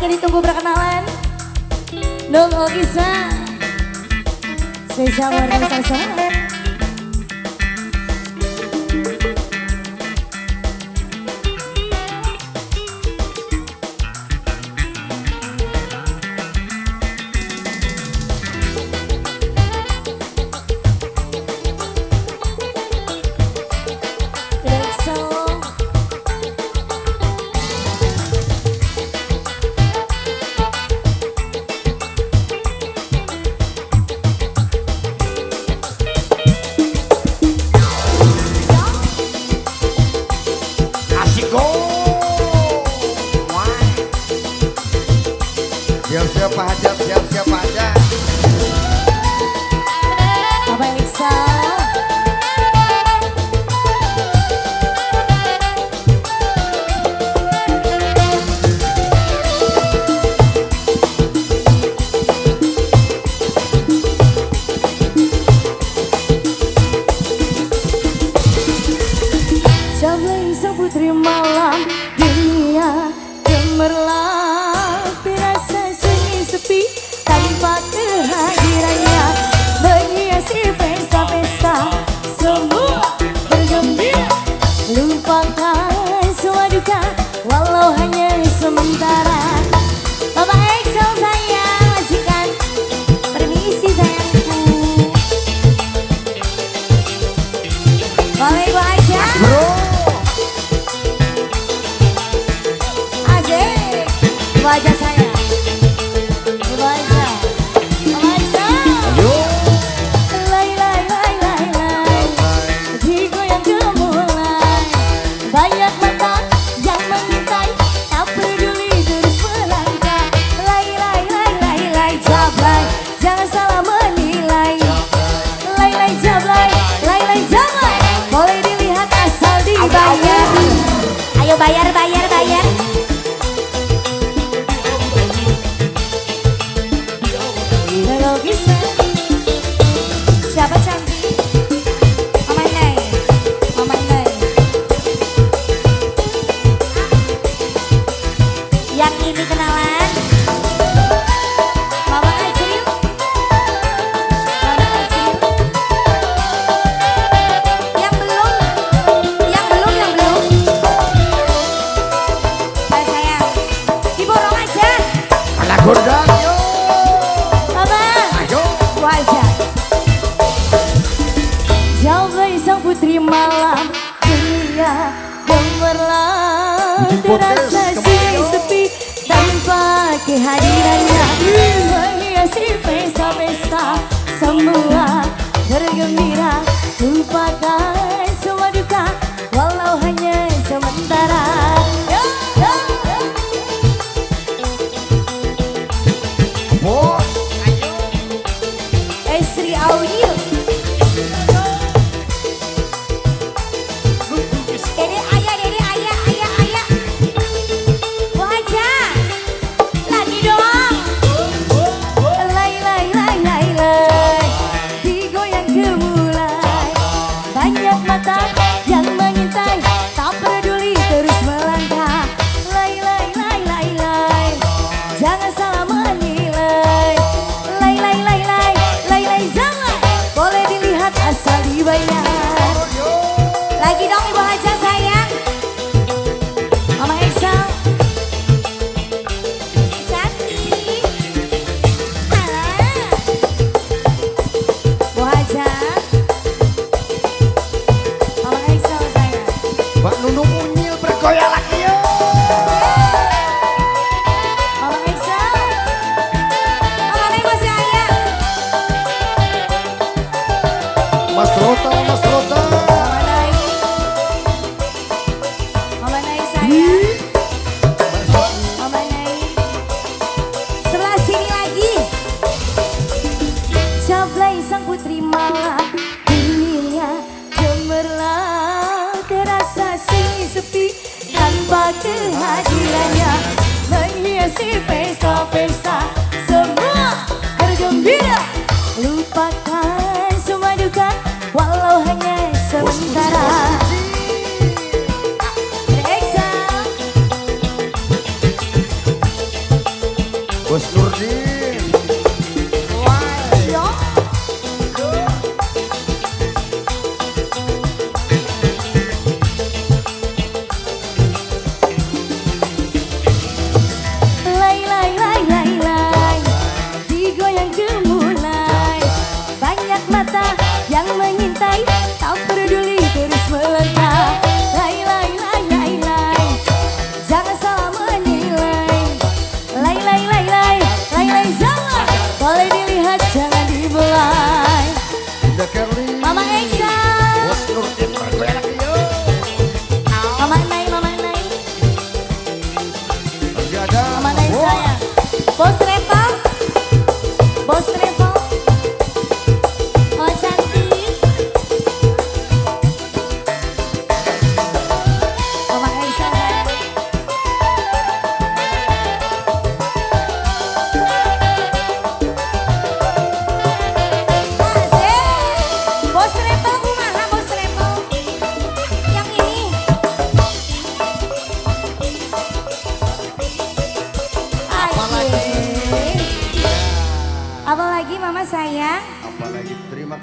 lagi ditunggu perkenalan. Nung Ogisa, spesial warna salsa. Siap-siap aja, siap-siap aja. Bapak Iksa. Jablay sang putri malam dunia gemerlap dirasa sunyi sepi tanpa kehadirannya menghiasi pesta-pesta semua bergembira lupakan semua duka walau hanya sementara. Bapak Excel saya majikan permisi sayangku boleh ibu aja asik wajah saya ibu aja Aisyah lay lay lay lay lay digoyang gemulai banyak mata yang mengintai tak peduli terus melangkah lay lay lay lay lay jablay jangan salah menilai lay lay jablay lay lay jablay boleh dilihat asal dibayar ayo bayar bayar bayar. Siapa cantik? Mama Nay, Mama Nay. Yang ini kenalan? Mama Azril. Mama Azril. Yang belum? Yang belum, yang belum. Ayo sayang, diborong aja. Anak gondang, yo. Mama, Ayo. wajah. Jablay sang putri malam dunia gemerlap terasa sunyi sepi tanpa kehadirannya menghiasi pesta-pesta semua bergembira lupakan semua duka walau hanya sementara. Bos, Sri Audio. Dede ayah, dede ayah, ayah, ayah. Wajah, lagi dong. Lay, lay, lay, lay, lay. Digoyang gemulai. Banyak mata yang mengintai, tak peduli terus melangkah. Lay, lay, lay, lay, lay. Jangan salah menilai. Lay, lay, lay, lay, lay, lay, jangan. Boleh dilihat asal dibayar. Lagi dong ibu Haja sayang. Mama Excel cantik. Bu Haja Mama Excel sayang. Mbak Nunung Unyil bergoyang lagi yo. Mama Excel Mama Nay masih ayah. Mas Rota, Mas Rota. Mama Nay Mama Nay sayang. Mama Nay sebelah sini lagi. Jablay sang putri malam dunia gemerlap terasa sunyi sepi tanpa kehadirannya menghiasi pesta-pesta semua bergembira lupakan semua duka walau hanya sementara. Bos Nurdin. Yo. Lay lay lay lay lay, digoyang gemulai. Banyak mata yang mengintai, tak peduli terus melentang. Lay lay lay lay lay, jangan salah menilai. Lay lay lay lay lay lay, jangan boleh dilihat, jangan dibelai. Bunda Kerli. Mama Esa, Bos Nurdin bergoyang lagi yo. Mama Nay, Mama Nay, Masih ada. Mama Nay Bos. saya. Bos Revo, Bos Revo, oh cantik. Mama Esa saya. Asik. Bos Revo kumaha Bos Revo? Yang ini. Apalagi? Asik. Apalagi mama sayang? Apalagi terima